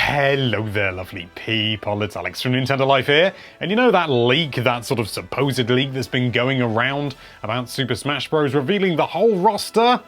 Hello there, lovely people, it's Alex from Nintendo Life here, and you know that leak, that sort of supposed leak that's been going around about Super Smash Bros. Revealing the whole roster?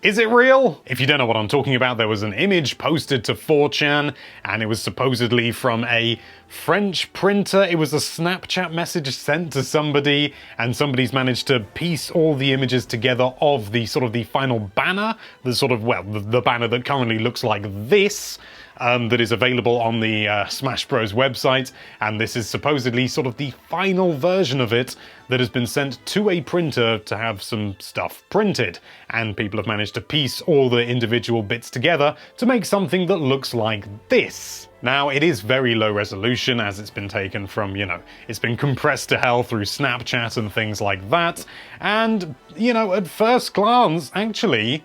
Is it real? If you don't know what I'm talking about, there was an image posted to 4chan, and it was supposedly from a French printer. It was a Snapchat message sent to somebody, and somebody's managed to piece all the images together of the sort of the final banner, the sort of, well, the banner that currently looks like this, that is available on the Smash Bros website, and this is supposedly sort of the final version of it that has been sent to a printer to have some stuff printed, and people have managed to piece all the individual bits together to make something that looks like this. Now, it is very low resolution, as it's been taken from, you know, it's been compressed to hell through Snapchat and things like that, and, you know, at first glance, actually,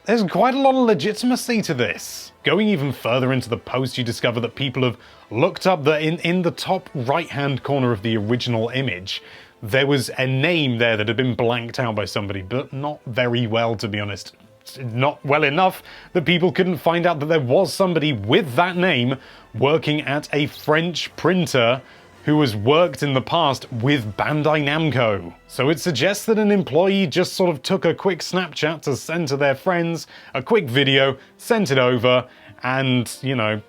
there's quite a lot of legitimacy to this. Going even further into the post, you discover that people have looked up that in the top right-hand corner of the original image, there was a name there that had been blanked out by somebody, but not very well, to be honest. Not well enough that people couldn't find out that there was somebody with that name working at a French printer who has worked in the past with Bandai Namco. So it suggests that an employee just sort of took a quick Snapchat to send to their friends, a quick video, sent it over, and, you know,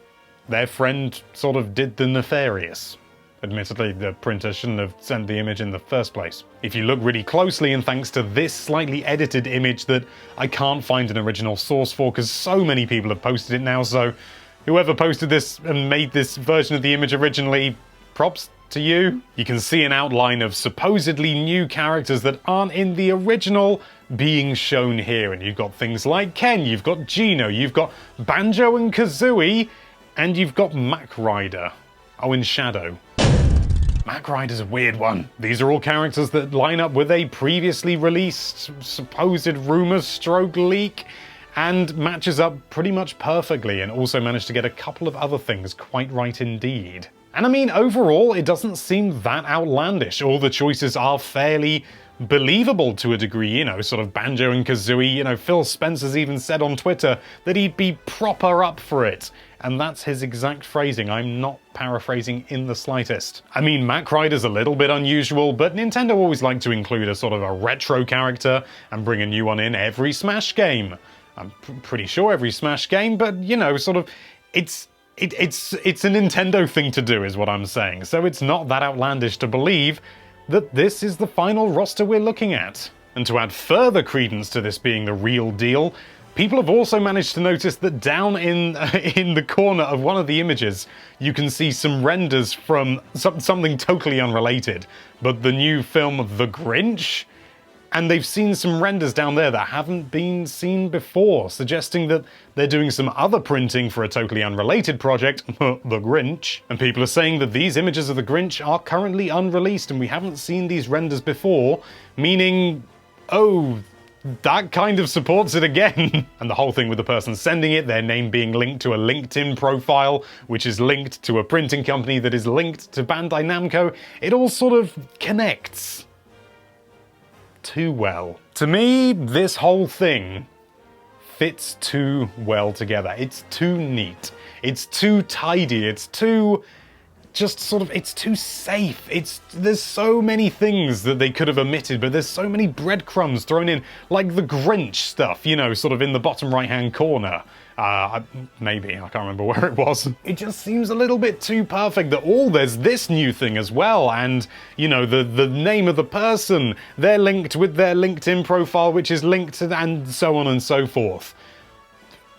their friend sort of did the nefarious. Admittedly, the printer shouldn't have sent the image in the first place. If you look really closely, and thanks to this slightly edited image that I can't find an original source for because so many people have posted it now, so whoever posted this and made this version of the image originally, props to you. You can see an outline of supposedly new characters that aren't in the original being shown here, and you've got things like Ken, you've got Gino, you've got Banjo and Kazooie, and you've got Mac Rider. Oh, in Shadow. Mac Rider's a weird one. These are all characters that line up with a previously released supposed rumor stroke leak, and matches up pretty much perfectly, and also managed to get a couple of other things quite right indeed. And I mean, overall, it doesn't seem that outlandish. All the choices are fairly believable to a degree, you know, sort of Banjo and Kazooie. You know, Phil Spencer's even said on Twitter that he'd be proper up for it. And that's his exact phrasing. I'm not paraphrasing in the slightest. I mean, Mac Rider's a little bit unusual, but Nintendo always like to include a sort of a retro character and bring a new one in every Smash game. I'm pretty sure every Smash game, but, you know, sort of, it's a Nintendo thing to do, is what I'm saying. So it's not that outlandish to believe that this is the final roster we're looking at. And to add further credence to this being the real deal, people have also managed to notice that down in the corner of one of the images, you can see some renders from something totally unrelated, but the new film The Grinch. And they've seen some renders down there that haven't been seen before, suggesting that they're doing some other printing for a totally unrelated project, The Grinch. And people are saying that these images of The Grinch are currently unreleased and we haven't seen these renders before, meaning, oh, that kind of supports it again. And the whole thing with the person sending it, their name being linked to a LinkedIn profile, which is linked to a printing company that is linked to Bandai Namco, it all sort of connects too well. To me, this whole thing fits too well together. It's too neat. It's too tidy. It's too just sort of, it's too safe. There's so many things that they could have omitted, but there's so many breadcrumbs thrown in, like the Grinch stuff, you know, sort of in the bottom right-hand corner. Maybe, I can't remember where it was. It just seems a little bit too perfect that, there's this new thing as well, and, you know, the name of the person, they're linked with their LinkedIn profile, which is linked to, and so on and so forth.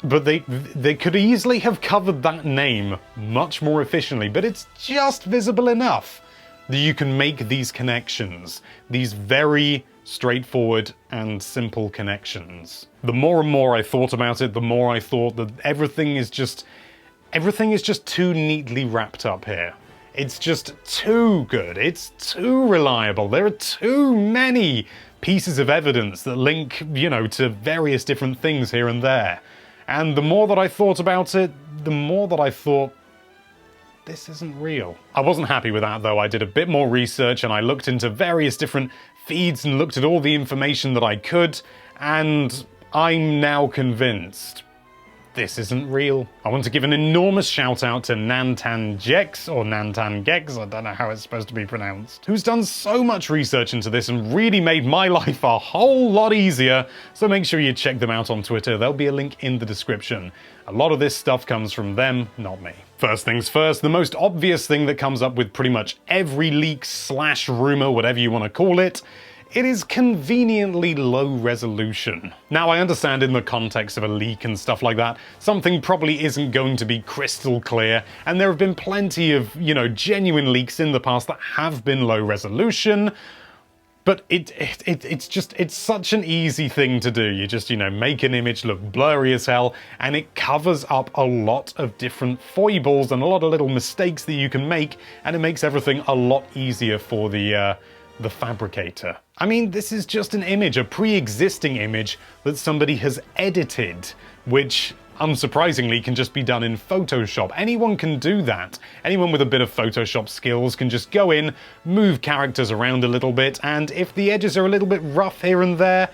But they could easily have covered that name much more efficiently, but it's just visible enough that you can make these connections, these very straightforward and simple connections. The more and more I thought about it, the more I thought that everything is just too neatly wrapped up here. It's just too good. It's too reliable. There are too many pieces of evidence that link, you know, to various different things here and there. And the more that I thought about it, the more that I thought, this isn't real. I wasn't happy with that though. I did a bit more research and I looked into various different feeds and looked at all the information that I could, and I'm now convinced this isn't real. I want to give an enormous shout out to Nantangex, or Nantangex, I don't know how it's supposed to be pronounced, who's done so much research into this and really made my life a whole lot easier, so make sure you check them out on Twitter. There'll be a link in the description. A lot of this stuff comes from them, not me. First things first, the most obvious thing that comes up with pretty much every leak / rumor, whatever you want to call it, it is conveniently low resolution. Now, I understand in the context of a leak and stuff like that, something probably isn't going to be crystal clear, and there have been plenty of, genuine leaks in the past that have been low resolution, but it's such an easy thing to do. You just, make an image look blurry as hell, and it covers up a lot of different foibles and a lot of little mistakes that you can make, and it makes everything a lot easier for the fabricator. I mean, this is just an image, a pre-existing image that somebody has edited, which unsurprisingly can just be done in Photoshop. Anyone can do that. Anyone with a bit of Photoshop skills can just go in, move characters around a little bit, and if the edges are a little bit rough here and there,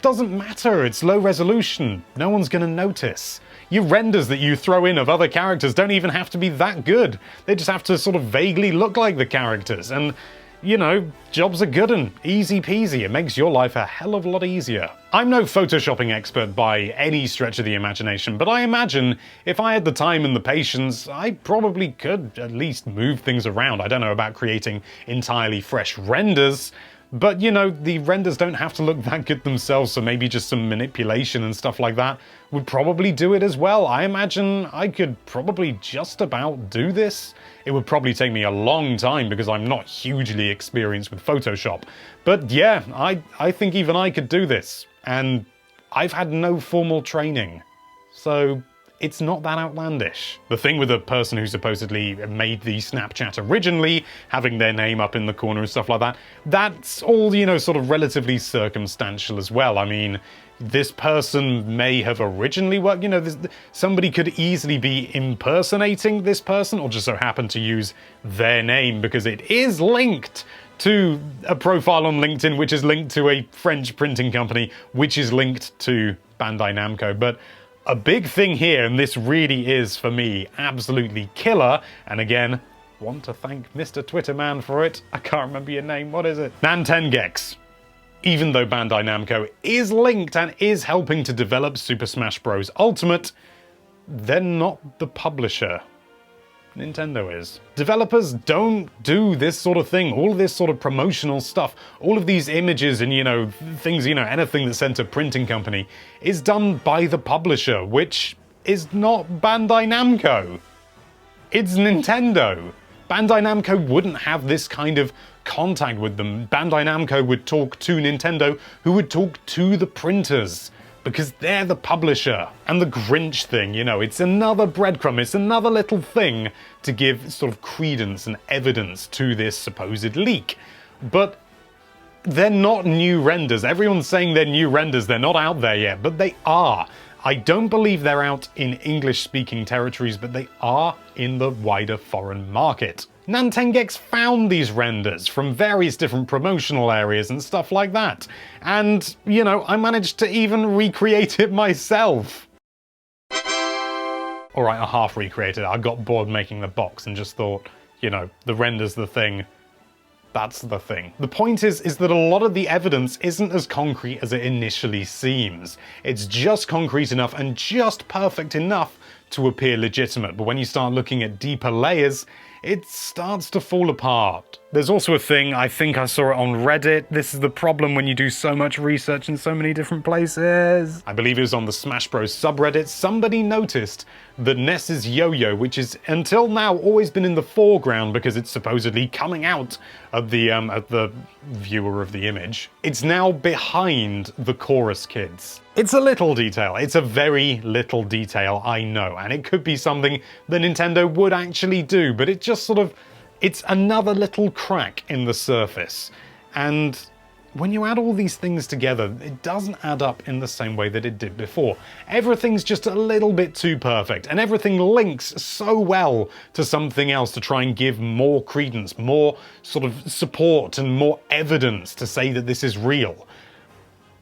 doesn't matter, it's low resolution. No one's gonna notice. Your renders that you throw in of other characters don't even have to be that good. They just have to sort of vaguely look like the characters, and jobs are good and easy peasy. It makes your life a hell of a lot easier. I'm no photoshopping expert by any stretch of the imagination, but I imagine if I had the time and the patience, I probably could at least move things around. I don't know about creating entirely fresh renders, but the renders don't have to look that good themselves, so maybe just some manipulation and stuff like that would probably do it as well. I imagine I could probably just about do this. It would probably take me a long time because I'm not hugely experienced with Photoshop. But yeah, I think even I could do this. And I've had no formal training. So it's not that outlandish. The thing with the person who supposedly made the Snapchat originally, having their name up in the corner and stuff like that, that's all, sort of relatively circumstantial as well. I mean, this person may have originally worked, somebody could easily be impersonating this person or just so happen to use their name because it is linked to a profile on LinkedIn, which is linked to a French printing company, which is linked to Bandai Namco. But a big thing here, and this really is, for me, absolutely killer, and again, want to thank Mr. Twitterman for it. I can't remember your name, what is it? Nantangex. Even though Bandai Namco is linked and is helping to develop Super Smash Bros. Ultimate, they're not the publisher. Nintendo is. Developers don't do this sort of thing, all of this sort of promotional stuff, all of these images and, things, anything that's sent to a printing company is done by the publisher, which is not Bandai Namco. It's Nintendo. Bandai Namco wouldn't have this kind of contact with them. Bandai Namco would talk to Nintendo, who would talk to the printers, because they're the publisher. And the Grinch thing, it's another breadcrumb, it's another little thing to give sort of credence and evidence to this supposed leak. But they're not new renders. Everyone's saying they're new renders, they're not out there yet, but they are. I don't believe they're out in English-speaking territories, but they are in the wider foreign market. Nantangex found these renders from various different promotional areas and stuff like that. And, I managed to even recreate it myself. Alright, I half recreated it. I got bored making the box and just thought, the render's the thing. That's the thing. The point is that a lot of the evidence isn't as concrete as it initially seems. It's just concrete enough and just perfect enough to appear legitimate, but when you start looking at deeper layers, it starts to fall apart. There's also a thing, I think I saw it on Reddit, this is the problem when you do so much research in so many different places. I believe it was on the Smash Bros subreddit, somebody noticed that Ness's yo-yo, which is until now always been in the foreground because it's supposedly coming out of the viewer of the image, it's now behind the chorus kids. It's a little detail, it's a very little detail, I know, and it could be something that Nintendo would actually do, but it just sort of, it's another little crack in the surface. And when you add all these things together, it doesn't add up in the same way that it did before. Everything's just a little bit too perfect, and everything links so well to something else to try and give more credence, more sort of support and more evidence to say that this is real.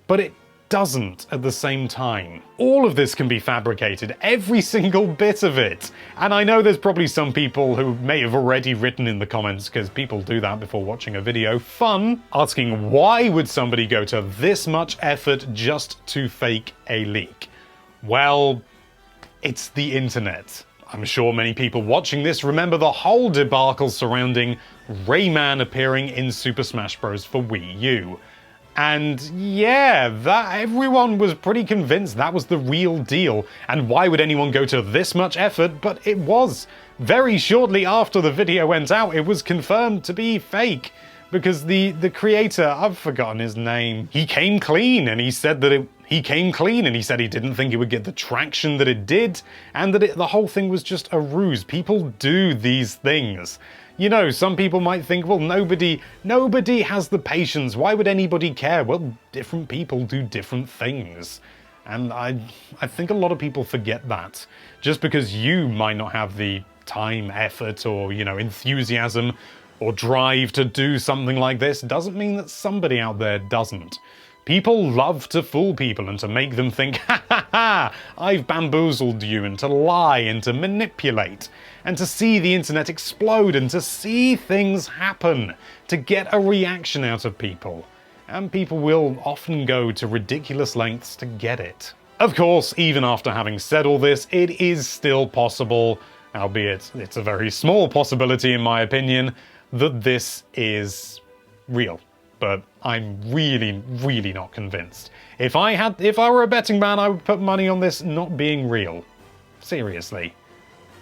But it doesn't at the same time. All of this can be fabricated, every single bit of it. And I know there's probably some people who may have already written in the comments, because people do that before watching a video, fun, asking why would somebody go to this much effort just to fake a leak? Well, it's the internet. I'm sure many people watching this remember the whole debacle surrounding Rayman appearing in Super Smash Bros. For Wii U. And yeah, that everyone was pretty convinced that was the real deal. And why would anyone go to this much effort? But it was. Very shortly after the video went out, it was confirmed to be fake. Because the creator, I've forgotten his name, he came clean and he said that he didn't think it would get the traction that it did, and that the whole thing was just a ruse. People do these things. You know, some people might think, well, nobody has the patience. Why would anybody care? Well, different people do different things. And I think a lot of people forget that. Just because you might not have the time, effort, or, you know, enthusiasm or drive to do something like this doesn't mean that somebody out there doesn't. People love to fool people and to make them think, ha ha ha, I've bamboozled you, and to lie and to manipulate, and to see the internet explode and to see things happen, to get a reaction out of people. And people will often go to ridiculous lengths to get it. Of course, even after having said all this, it is still possible, albeit it's a very small possibility in my opinion, that this is real. But I'm really, really not convinced. If I were a betting man, I would put money on this not being real. Seriously.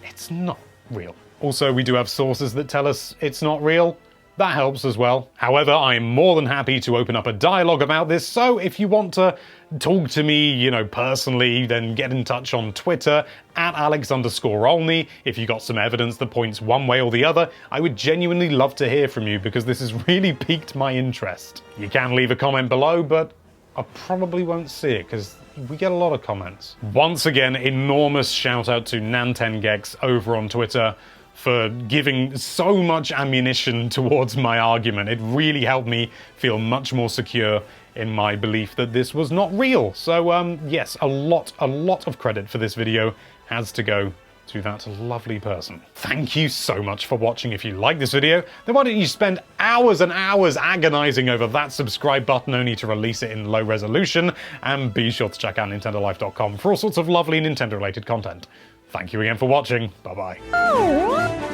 It's not real. Also, we do have sources that tell us it's not real. That helps as well. However, I am more than happy to open up a dialogue about this, so if you want to talk to me, you know, personally, then get in touch on Twitter, @Alex_Olney. If you got some evidence that points one way or the other, I would genuinely love to hear from you, because this has really piqued my interest. You can leave a comment below, but I probably won't see it, because we get a lot of comments. Once again, enormous shout out to Nantengex over on Twitter for giving so much ammunition towards my argument. It really helped me feel much more secure in my belief that this was not real. So yes, a lot of credit for this video has to go to that lovely person. Thank you so much for watching. If you like this video, then why don't you spend hours and hours agonizing over that subscribe button only to release it in low resolution, and be sure to check out nintendolife.com for all sorts of lovely Nintendo related content. Thank you again for watching. Bye bye.